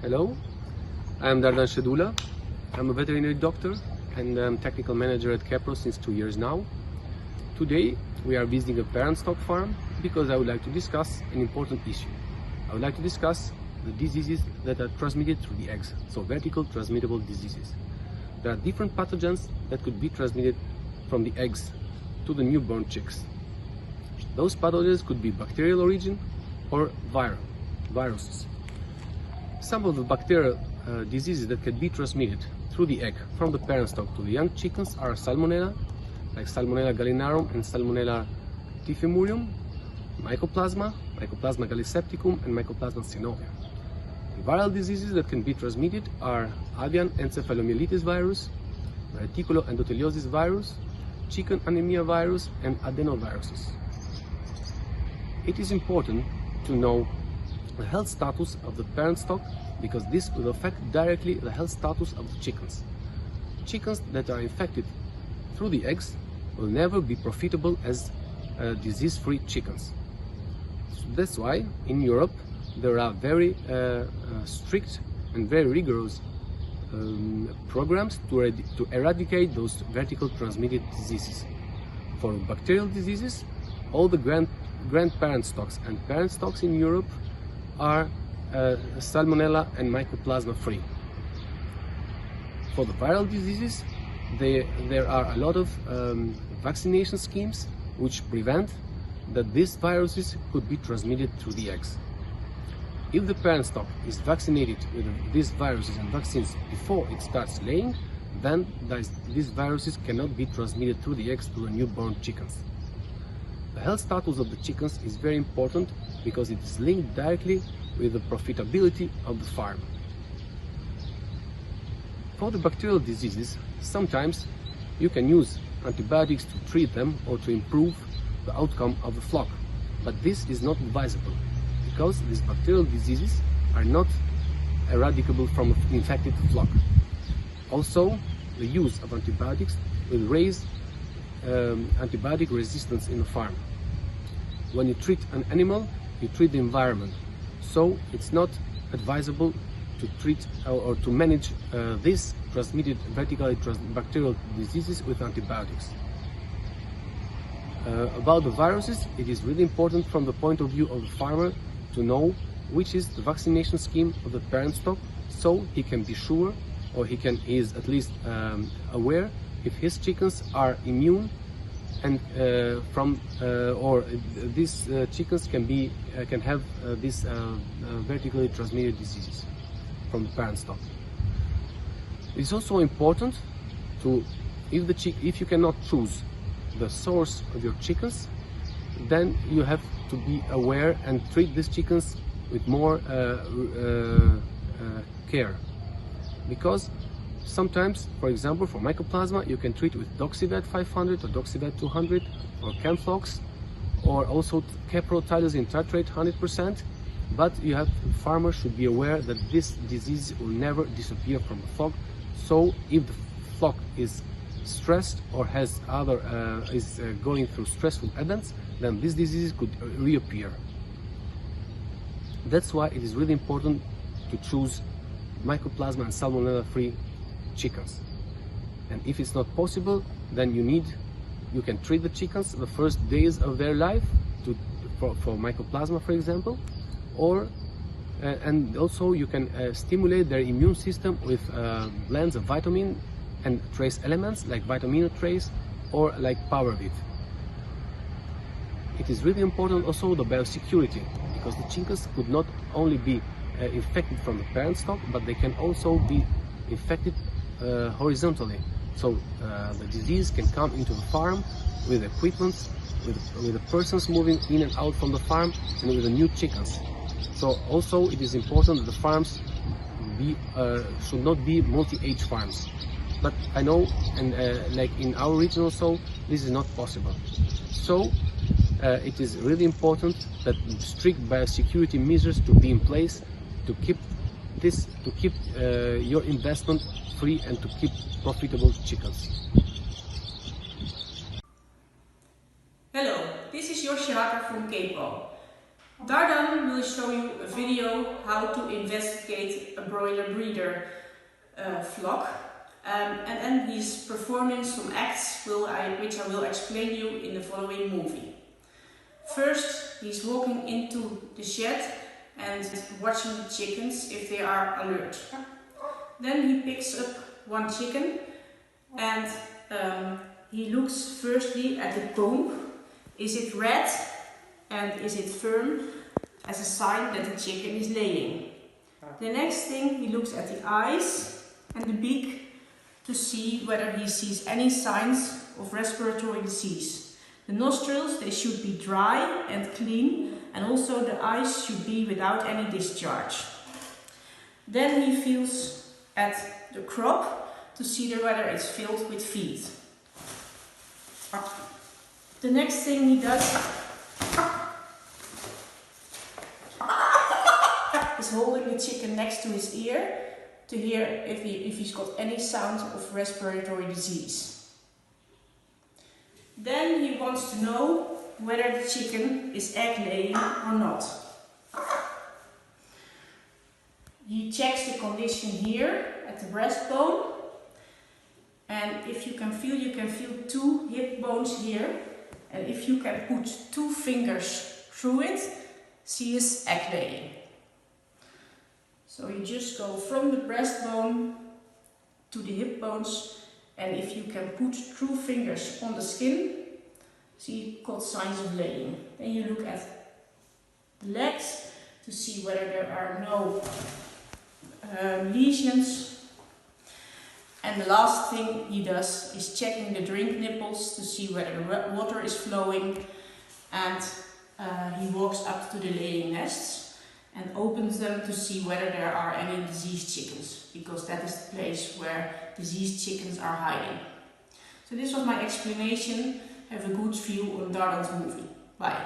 Hello, I'm Dardan Shedula. I'm a veterinary doctor and I'm technical manager at Kepro since 2 years now. Today we are visiting a parent stock farm because I would like to discuss an important issue. I would like to discuss the diseases that are transmitted through the eggs, so vertical transmittable diseases. There are different pathogens that could be transmitted from the eggs to the newborn chicks. Those pathogens could be bacterial origin or viruses. Some of the bacterial diseases that can be transmitted through the egg from the parent stock to the young chickens are Salmonella, like Salmonella gallinarum and Salmonella typhimurium, Mycoplasma, Mycoplasma gallisepticum and Mycoplasma synovium. The viral diseases that can be transmitted are avian encephalomyelitis virus, reticuloendotheliosis virus, chicken anemia virus and adenoviruses. It is important to know the health status of the parent stock because this will affect directly the health status of the chickens. Chickens that are infected through the eggs will never be profitable as disease-free chickens. So that's why in Europe there are very strict and very rigorous programs to eradicate those vertical transmitted diseases. For bacterial diseases, all the grandparent stocks and parent stocks in Europe are Salmonella and Mycoplasma free. For the viral diseases, there are a lot of vaccination schemes which prevent that these viruses could be transmitted through the eggs. If the parent stock is vaccinated with these viruses and vaccines before it starts laying, then these viruses cannot be transmitted through the eggs to the newborn chickens. The health status of the chickens is very important because it is linked directly with the profitability of the farm. For the bacterial diseases, sometimes you can use antibiotics to treat them or to improve the outcome of the flock, but this is not advisable because these bacterial diseases are not eradicable from an infected flock. Also, the use of antibiotics will raise antibiotic resistance in the farm. When you treat an animal, you treat the environment. So it's not advisable to treat or to manage these transmitted vertically bacterial diseases with antibiotics. About the viruses, it is really important from the point of view of the farmer to know which is the vaccination scheme of the parent stock, so he can be sure, or he is at least aware if his chickens are immune and or these chickens can have these vertically transmitted diseases from the parent stock. It's also important to, if you cannot choose the source of your chickens, then you have to be aware and treat these chickens with more care, because sometimes, for example, for Mycoplasma, you can treat with Doxivet 500 or Doxivet 200 or Camflox, or also Keprotylosine tartrate 100%. But farmers should be aware that this disease will never disappear from the flock. So if the flock is stressed or has is going through stressful events, then this disease could reappear. That's why it is really important to choose Mycoplasma and Salmonella-free chickens. And if it's not possible, then you can treat the chickens the first days of their life for Mycoplasma, for example, or and also you can stimulate their immune system with blends of vitamin and trace elements like Vitaminotrace or like PowerVit. It is really important also the biosecurity, because the chickens could not only be infected from the parent stock, but they can also be infected horizontally. So the disease can come into the farm with equipment, with the persons moving in and out from the farm, and with the new chickens. So also it is important that the farms should not be multi-age farms. But I know, and like in our region also, this is not possible. So it is really important that strict biosecurity measures to be in place to keep your investment free and to keep profitable chickens. Hello, this is Josje Hakker from Kepro. Dardan will show you a video how to investigate a broiler breeder flock, and then he's performing some acts which I will explain you in the following movie. First, he's walking into the shed and watching the chickens if they are alert. Then he picks up one chicken and he looks firstly at the comb. Is it red and is it firm, as a sign that the chicken is laying? The next thing, he looks at the eyes and the beak to see whether he sees any signs of respiratory disease. The nostrils, they should be dry and clean, and also the eyes should be without any discharge. Then he feels at the crop to see whether it's filled with feed. The next thing he does is holding the chicken next to his ear to hear if he's got any sound of respiratory disease. Then he wants to know whether the chicken is egg laying or not. He checks the condition here at the breastbone, and if you can feel 2 hip bones here, and if you can put 2 fingers through it, she is egg laying. So you just go from the breastbone to the hip bones, and if you can put 2 fingers on the skin, see got signs of laying. Then you look at the legs to see whether there are no lesions. And the last thing he does is checking the drink nipples to see whether the water is flowing, and he walks up to the laying nests and opens them to see whether there are any diseased chickens, because that is the place where diseased chickens are hiding. So this was my explanation. Have a good view on Dardan's movie. Bye.